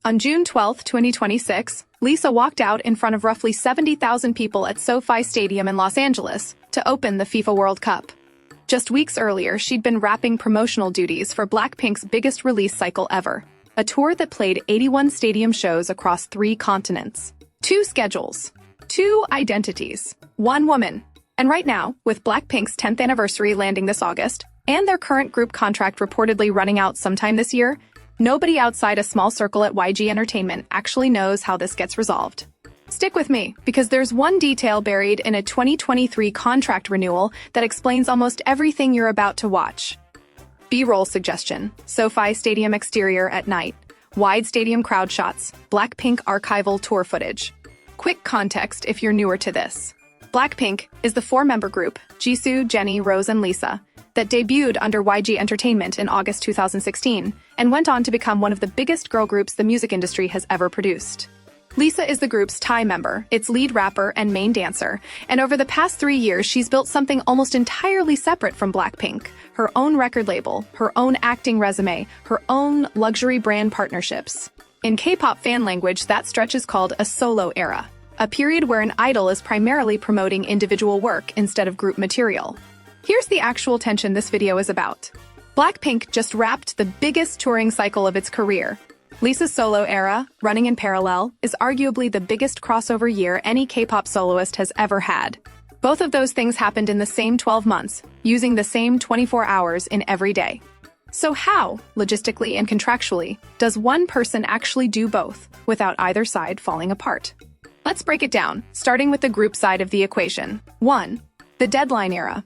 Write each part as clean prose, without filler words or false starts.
On June 12, 2026, Lisa walked out in front of roughly 70,000 people at SoFi Stadium in Los Angeles to open the FIFA World Cup. Just weeks earlier, she'd been wrapping promotional duties for BLACKPINK's biggest release cycle ever, a tour that played 81 stadium shows across 3 continents. 2 schedules, 2 identities, 1 woman. And right now, with BLACKPINK's 10th anniversary landing this August, and their current group contract reportedly running out sometime this year, nobody outside a small circle at YG Entertainment actually knows how this gets resolved. Stick with me, because there's one detail buried in a 2023 contract renewal that explains almost everything you're about to watch. B-roll suggestion: SoFi Stadium exterior at night, wide stadium crowd shots, BLACKPINK archival tour footage. Quick context if you're newer to this. BLACKPINK is the 4-member group, Jisoo, Jennie, Rose, and Lisa, that debuted under YG Entertainment in August 2016 and went on to become one of the biggest girl groups the music industry has ever produced. Lisa is the group's Thai member, its lead rapper and main dancer, and over the past 3 years she's built something almost entirely separate from BLACKPINK: her own record label, her own acting resume, her own luxury brand partnerships. In K-pop fan language, that stretch is called a solo era, a period where an idol is primarily promoting individual work instead of group material. Here's the actual tension this video is about. BLACKPINK just wrapped the biggest touring cycle of its career. Lisa's solo era, running in parallel, is arguably the biggest crossover year any K-pop soloist has ever had. Both of those things happened in the same 12 months, using the same 24 hours in every day. So how, logistically and contractually, does one person actually do both, without either side falling apart? Let's break it down, starting with the group side of the equation. 1. The Deadline era.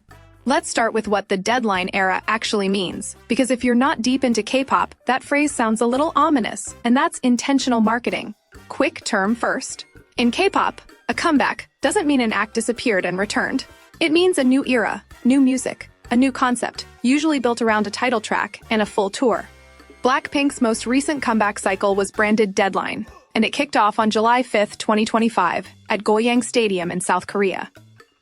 Let's start with what the Deadline era actually means, because if you're not deep into K-pop, that phrase sounds a little ominous, and that's intentional marketing. Quick term first. In K-pop, a comeback doesn't mean an act disappeared and returned. It means a new era, new music, a new concept, usually built around a title track and a full tour. BLACKPINK's most recent comeback cycle was branded Deadline, and it kicked off on July 5, 2025, at Goyang Stadium in South Korea.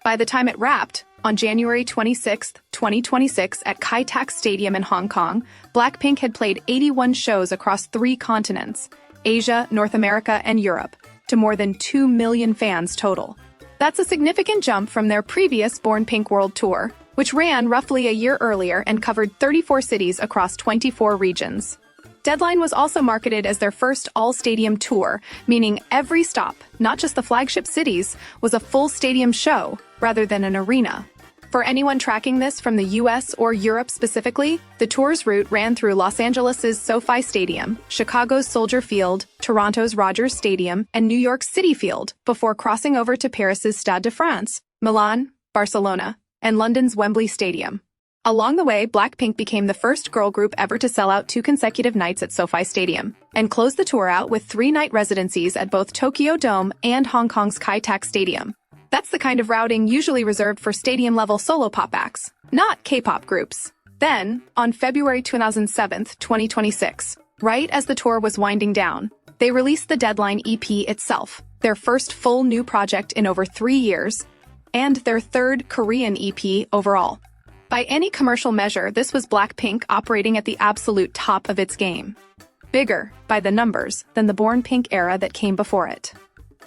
By the time it wrapped, on January 26, 2026, at Kai Tak Stadium in Hong Kong, BLACKPINK had played 81 shows across 3 continents, Asia, North America, and Europe, to more than 2 million fans total. That's a significant jump from their previous Born Pink World Tour, which ran roughly a year earlier and covered 34 cities across 24 regions. Deadline was also marketed as their first all-stadium tour, meaning every stop, not just the flagship cities, was a full stadium show rather than an arena. For anyone tracking this from the US or Europe specifically, the tour's route ran through Los Angeles' SoFi Stadium, Chicago's Soldier Field, Toronto's Rogers Stadium, and New York's Citi Field, before crossing over to Paris's Stade de France, Milan, Barcelona, and London's Wembley Stadium. Along the way, BLACKPINK became the first girl group ever to sell out 2 consecutive nights at SoFi Stadium, and closed the tour out with 3-night residencies at both Tokyo Dome and Hong Kong's Kai Tak Stadium. That's the kind of routing usually reserved for stadium-level solo pop acts, not K-pop groups. Then, on February 27, 2026, right as the tour was winding down, they released the Deadline EP itself, their first full new project in over 3 years, and their 3rd Korean EP overall. By any commercial measure, this was BLACKPINK operating at the absolute top of its game. Bigger, by the numbers, than the Born Pink era that came before it.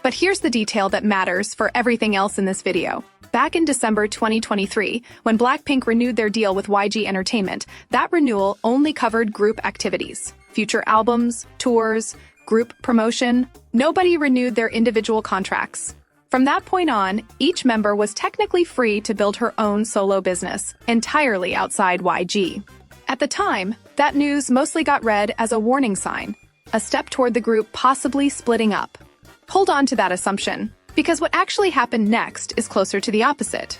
But here's the detail that matters for everything else in this video. Back in December 2023, when BLACKPINK renewed their deal with YG Entertainment, that renewal only covered group activities, future albums, tours, group promotion. Nobody renewed their individual contracts. From that point on, each member was technically free to build her own solo business, entirely outside YG. At the time, that news mostly got read as a warning sign, a step toward the group possibly splitting up. Hold on to that assumption, because what actually happened next is closer to the opposite.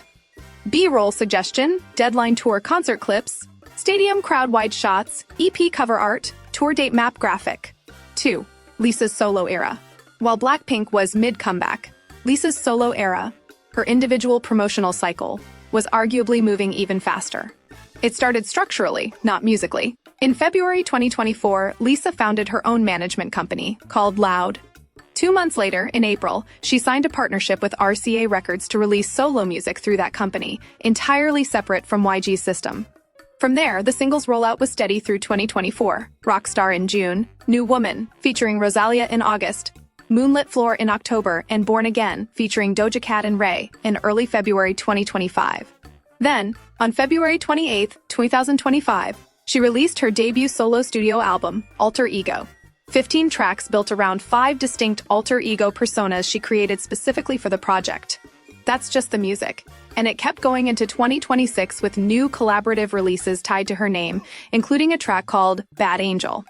B-roll suggestion: Deadline tour concert clips, stadium crowd-wide shots, EP cover art, tour date map graphic. 2. Lisa's solo era. While BLACKPINK was mid-comeback, Lisa's solo era, her individual promotional cycle, was arguably moving even faster. It started structurally, not musically. In February 2024, Lisa founded her own management company, called LLOUD. 2 months later, in April, she signed a partnership with RCA Records to release solo music through that company, entirely separate from YG's system. From there, the singles rollout was steady through 2024, Rockstar in June, New Woman, featuring Rosalia in August, Moonlit Floor in October, and Born Again, featuring Doja Cat and Ray, in early February 2025. Then, on February 28, 2025, she released her debut solo studio album, Alter Ego. 15 tracks built around 5 distinct alter ego personas she created specifically for the project. That's just the music. And it kept going into 2026 with new collaborative releases tied to her name, including a track called Bad Angel.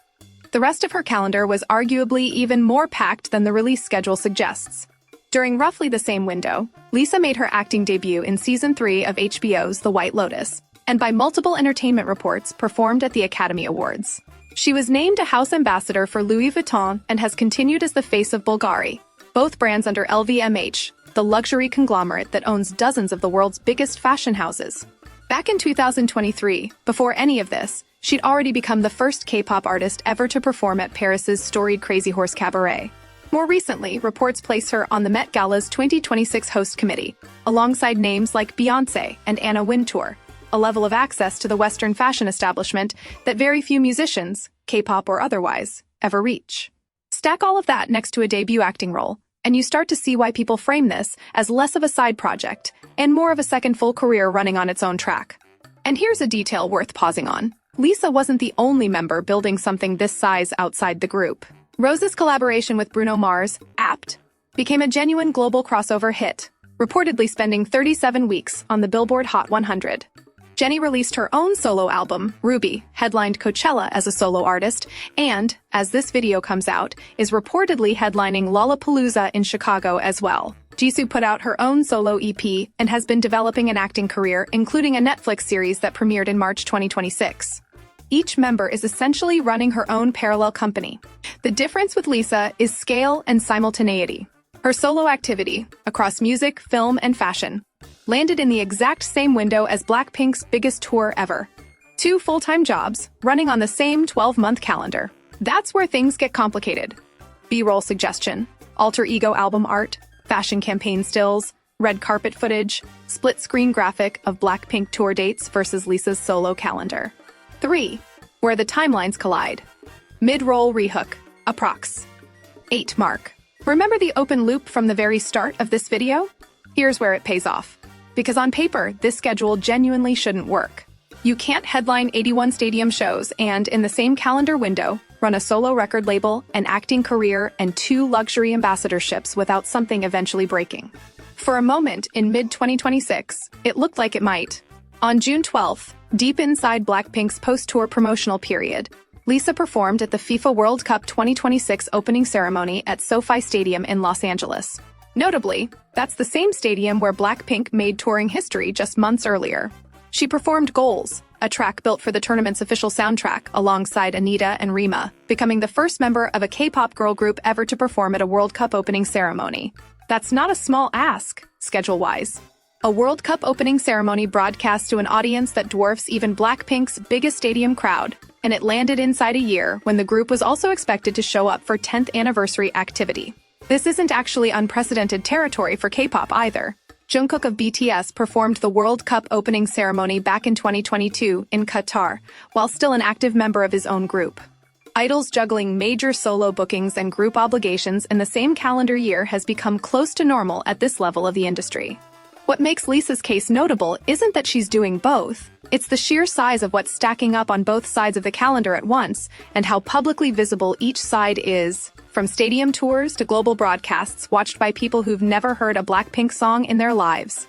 The rest of her calendar was arguably even more packed than the release schedule suggests. During roughly the same window, Lisa made her acting debut in Season 3 of HBO's The White Lotus, and by multiple entertainment reports, performed at the Academy Awards. She was named a house ambassador for Louis Vuitton and has continued as the face of Bulgari, both brands under LVMH, the luxury conglomerate that owns dozens of the world's biggest fashion houses. Back in 2023, before any of this, she'd already become the first K-pop artist ever to perform at Paris's storied Crazy Horse Cabaret. More recently, reports place her on the Met Gala's 2026 host committee, alongside names like Beyoncé and Anna Wintour, a level of access to the Western fashion establishment that very few musicians, K-pop or otherwise, ever reach. Stack all of that next to a debut acting role, and you start to see why people frame this as less of a side project and more of a second full career running on its own track. And here's a detail worth pausing on. Lisa wasn't the only member building something this size outside the group. Rose's collaboration with Bruno Mars, Apt, became a genuine global crossover hit, reportedly spending 37 weeks on the Billboard Hot 100. Jennie released her own solo album, Ruby, headlined Coachella as a solo artist, and, as this video comes out, is reportedly headlining Lollapalooza in Chicago as well. Jisoo put out her own solo EP and has been developing an acting career, including a Netflix series that premiered in March 2026. Each member is essentially running her own parallel company. The difference with Lisa is scale and simultaneity. Her solo activity, across music, film, and fashion, landed in the exact same window as BLACKPINK's biggest tour ever. 2 full-time jobs, running on the same 12-month calendar. That's where things get complicated. B-roll suggestion, alter ego album art, fashion campaign stills, red carpet footage, split-screen graphic of BLACKPINK tour dates versus Lisa's solo calendar. 3. Where the timelines collide. Mid-roll rehook, approx. 8 mark. Remember the open loop from the very start of this video? Here's where it pays off. Because on paper, this schedule genuinely shouldn't work. You can't headline 81 stadium shows and, in the same calendar window, run a solo record label, an acting career, and 2 luxury ambassadorships without something eventually breaking. For a moment, in mid-2026, it looked like it might. On June 12th, deep inside BLACKPINK's post-tour promotional period, Lisa performed at the FIFA World Cup 2026 opening ceremony at SoFi Stadium in Los Angeles. Notably, that's the same stadium where BLACKPINK made touring history just months earlier. She performed Goals, a track built for the tournament's official soundtrack, alongside Anita and Rima, becoming the first member of a K-pop girl group ever to perform at a World Cup opening ceremony. That's not a small ask, schedule-wise. A World Cup opening ceremony broadcast to an audience that dwarfs even BLACKPINK's biggest stadium crowd, and it landed inside a year when the group was also expected to show up for 10th anniversary activity. This isn't actually unprecedented territory for K-pop either. Jungkook of BTS performed the World Cup opening ceremony back in 2022 in Qatar, while still an active member of his own group. Idols juggling major solo bookings and group obligations in the same calendar year has become close to normal at this level of the industry. What makes Lisa's case notable isn't that she's doing both. It's the sheer size of what's stacking up on both sides of the calendar at once, and how publicly visible each side is. From stadium tours to global broadcasts watched by people who've never heard a BLACKPINK song in their lives.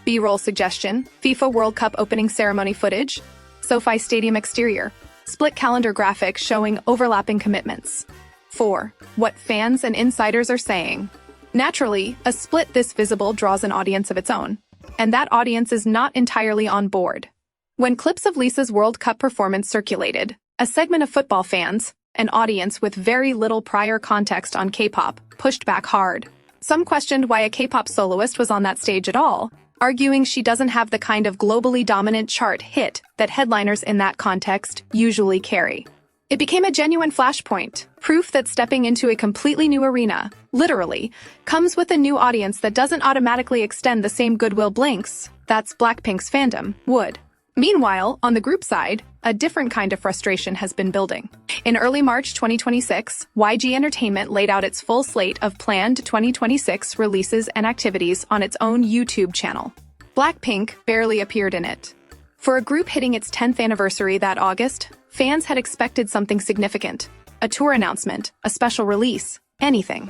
B-roll suggestion, FIFA World Cup opening ceremony footage, SoFi Stadium exterior, split calendar graphic showing overlapping commitments. 4. What fans and insiders are saying. Naturally, a split this visible draws an audience of its own, and that audience is not entirely on board. When clips of Lisa's World Cup performance circulated, a segment of football fans, an audience with very little prior context on K-pop, pushed back hard. Some questioned why a K-pop soloist was on that stage at all, arguing she doesn't have the kind of globally dominant chart hit that headliners in that context usually carry. It became a genuine flashpoint, proof that stepping into a completely new arena, literally, comes with a new audience that doesn't automatically extend the same goodwill Blink's, that's BLACKPINK's fandom, would. Meanwhile, on the group side, a different kind of frustration has been building. In early March 2026, YG Entertainment laid out its full slate of planned 2026 releases and activities on its own YouTube channel. BLACKPINK barely appeared in it. For a group hitting its 10th anniversary that August, fans had expected something significant. A tour announcement, a special release, anything.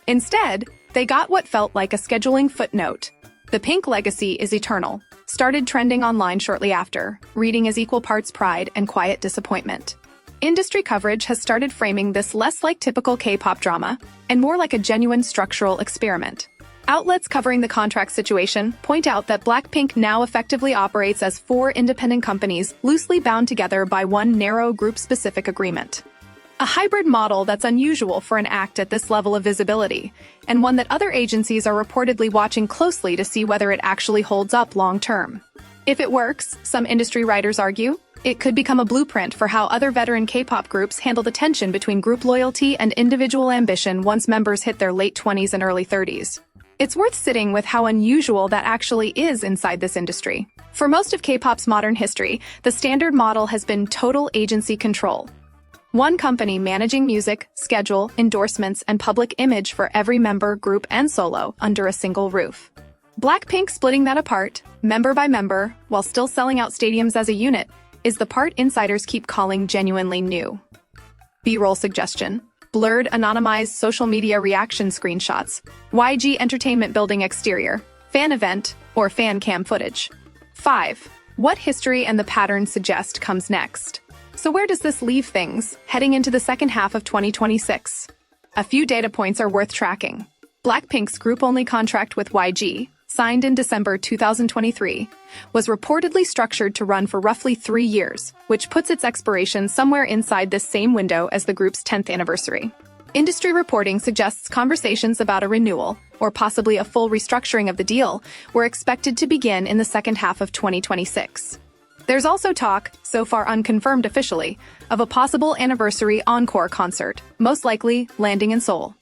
Instead, they got what felt like a scheduling footnote. The Pink legacy is eternal. Started trending online shortly after, reading as equal parts pride and quiet disappointment. Industry coverage has started framing this less like typical K-pop drama and more like a genuine structural experiment. Outlets covering the contract situation point out that BLACKPINK now effectively operates as 4 independent companies loosely bound together by one narrow group-specific agreement. A hybrid model that's unusual for an act at this level of visibility, and one that other agencies are reportedly watching closely to see whether it actually holds up long-term. If it works, some industry writers argue, it could become a blueprint for how other veteran K-pop groups handle the tension between group loyalty and individual ambition once members hit their late 20s and early 30s. It's worth sitting with how unusual that actually is inside this industry. For most of K-pop's modern history, the standard model has been total agency control. One company managing music, schedule, endorsements, and public image for every member, group, and solo under a single roof. BLACKPINK splitting that apart, member by member, while still selling out stadiums as a unit, is the part insiders keep calling genuinely new. B-roll suggestion. Blurred, anonymized social media reaction screenshots. YG Entertainment building exterior. Fan event, or fan cam footage. 5. What history and the pattern suggest comes next? So where does this leave things, heading into the second half of 2026? A few data points are worth tracking. BLACKPINK's group-only contract with YG, signed in December 2023, was reportedly structured to run for roughly 3 years, which puts its expiration somewhere inside this same window as the group's 10th anniversary. Industry reporting suggests conversations about a renewal, or possibly a full restructuring of the deal, were expected to begin in the second half of 2026. There's also talk, so far unconfirmed officially, of a possible anniversary encore concert, most likely landing in Seoul.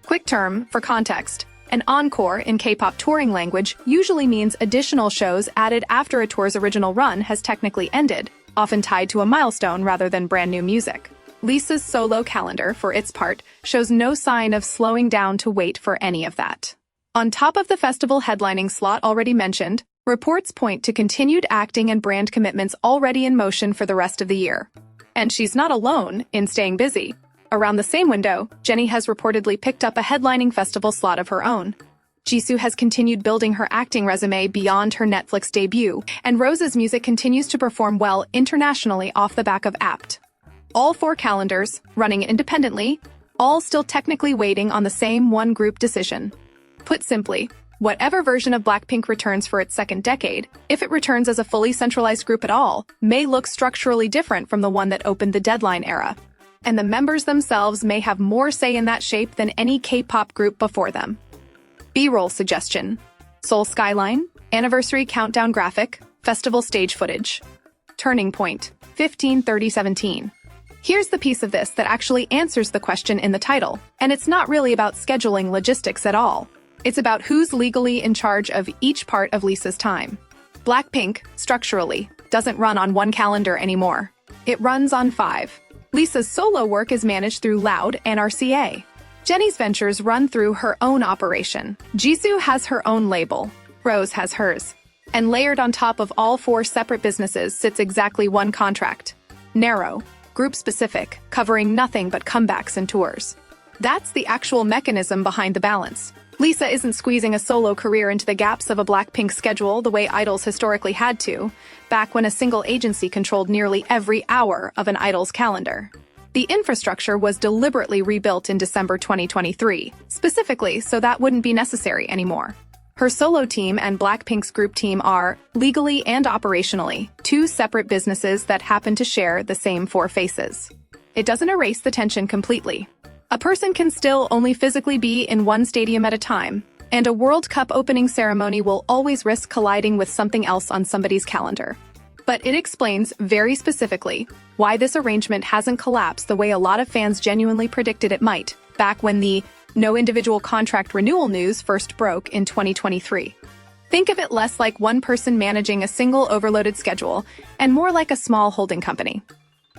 Quick term, for context, an encore in K-pop touring language usually means additional shows added after a tour's original run has technically ended, often tied to a milestone rather than brand new music. Lisa's solo calendar, for its part, shows no sign of slowing down to wait for any of that. On top of the festival headlining slot already mentioned, reports point to continued acting and brand commitments already in motion for the rest of the year. And she's not alone in staying busy. Around the same window, Jennie has reportedly picked up a headlining festival slot of her own. Jisoo has continued building her acting resume beyond her Netflix debut, and Rose's music continues to perform well internationally off the back of Apt. All 4 calendars, running independently, all still technically waiting on the same one group decision. Put simply, whatever version of BLACKPINK returns for its second decade, if it returns as a fully centralized group at all, may look structurally different from the one that opened the Deadline era. And the members themselves may have more say in that shape than any K-pop group before them. B-roll suggestion. Seoul skyline, anniversary countdown graphic, festival stage footage. Turning point, 15/30/17. Here's the piece of this that actually answers the question in the title, and it's not really about scheduling logistics at all. It's about who's legally in charge of each part of Lisa's time. BLACKPINK, structurally, doesn't run on one calendar anymore. It runs on 5. Lisa's solo work is managed through LLOUD and RCA. Jennie's ventures run through her own operation. Jisoo has her own label. Rose has hers. And layered on top of all 4 separate businesses sits exactly one contract. Narrow, group-specific, covering nothing but comebacks and tours. That's the actual mechanism behind the balance. Lisa isn't squeezing a solo career into the gaps of a BLACKPINK schedule the way idols historically had to, back when a single agency controlled nearly every hour of an idol's calendar. The infrastructure was deliberately rebuilt in December 2023, specifically so that wouldn't be necessary anymore. Her solo team and BLACKPINK's group team are, legally and operationally, 2 separate businesses that happen to share the same 4 faces. It doesn't erase the tension completely. A person can still only physically be in one stadium at a time, and a World Cup opening ceremony will always risk colliding with something else on somebody's calendar. But it explains, very specifically, why this arrangement hasn't collapsed the way a lot of fans genuinely predicted it might, back when the no individual contract renewal news first broke in 2023. Think of it less like one person managing a single overloaded schedule and more like a small holding company.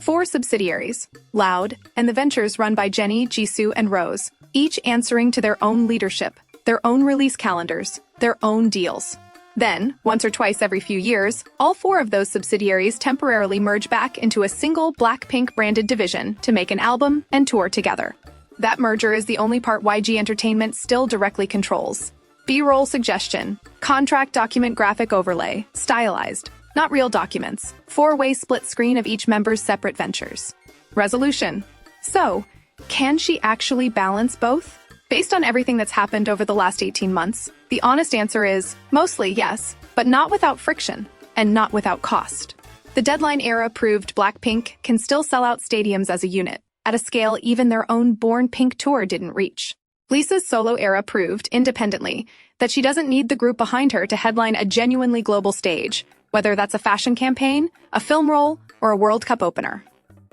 4 subsidiaries, LLOUD, and the ventures run by Jennie, Jisoo, and Rose, each answering to their own leadership, their own release calendars, their own deals. Then, once or twice every few years, all 4 of those subsidiaries temporarily merge back into a single BLACKPINK-branded division to make an album and tour together. That merger is the only part YG Entertainment still directly controls. B-roll suggestion, contract document graphic overlay, stylized, not real documents, 4-way split screen of each member's separate ventures. Resolution. So, can she actually balance both? Based on everything that's happened over the last 18 months, the honest answer is mostly yes, but not without friction, and not without cost. The Deadline era proved BLACKPINK can still sell out stadiums as a unit, at a scale even their own Born Pink tour didn't reach. Lisa's solo era proved, independently, that she doesn't need the group behind her to headline a genuinely global stage, whether that's a fashion campaign, a film role, or a World Cup opener.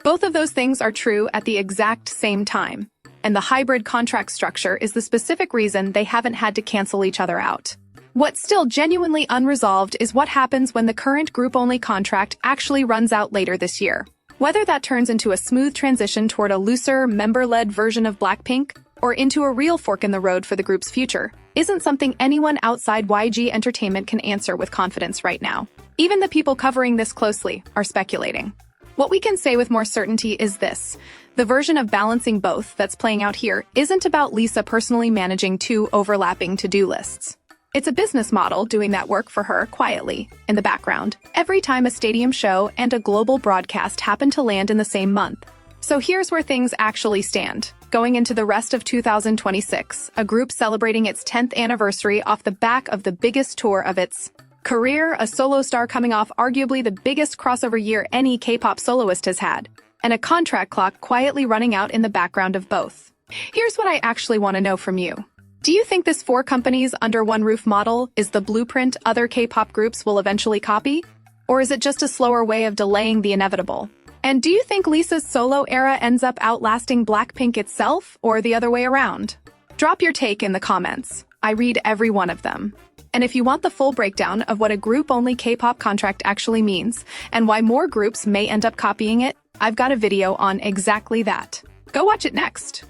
Both of those things are true at the exact same time, and the hybrid contract structure is the specific reason they haven't had to cancel each other out. What's still genuinely unresolved is what happens when the current group-only contract actually runs out later this year. Whether that turns into a smooth transition toward a looser, member-led version of BLACKPINK, or into a real fork in the road for the group's future, isn't something anyone outside YG Entertainment can answer with confidence right now. Even the people covering this closely are speculating. What we can say with more certainty is this: the version of balancing both that's playing out here isn't about Lisa personally managing 2 overlapping to-do lists. It's a business model doing that work for her quietly, in the background, every time a stadium show and a global broadcast happen to land in the same month. So here's where things actually stand. Going into the rest of 2026, a group celebrating its 10th anniversary off the back of the biggest tour of its career, a solo star coming off arguably the biggest crossover year any K-pop soloist has had, and a contract clock quietly running out in the background of both. Here's what I actually want to know from you. Do you think this 4 companies under one roof model is the blueprint other K-pop groups will eventually copy? Or is it just a slower way of delaying the inevitable? And do you think Lisa's solo era ends up outlasting BLACKPINK itself, or the other way around? Drop your take in the comments. I read every one of them. And if you want the full breakdown of what a group-only K-pop contract actually means, and why more groups may end up copying it, I've got a video on exactly that. Go watch it next.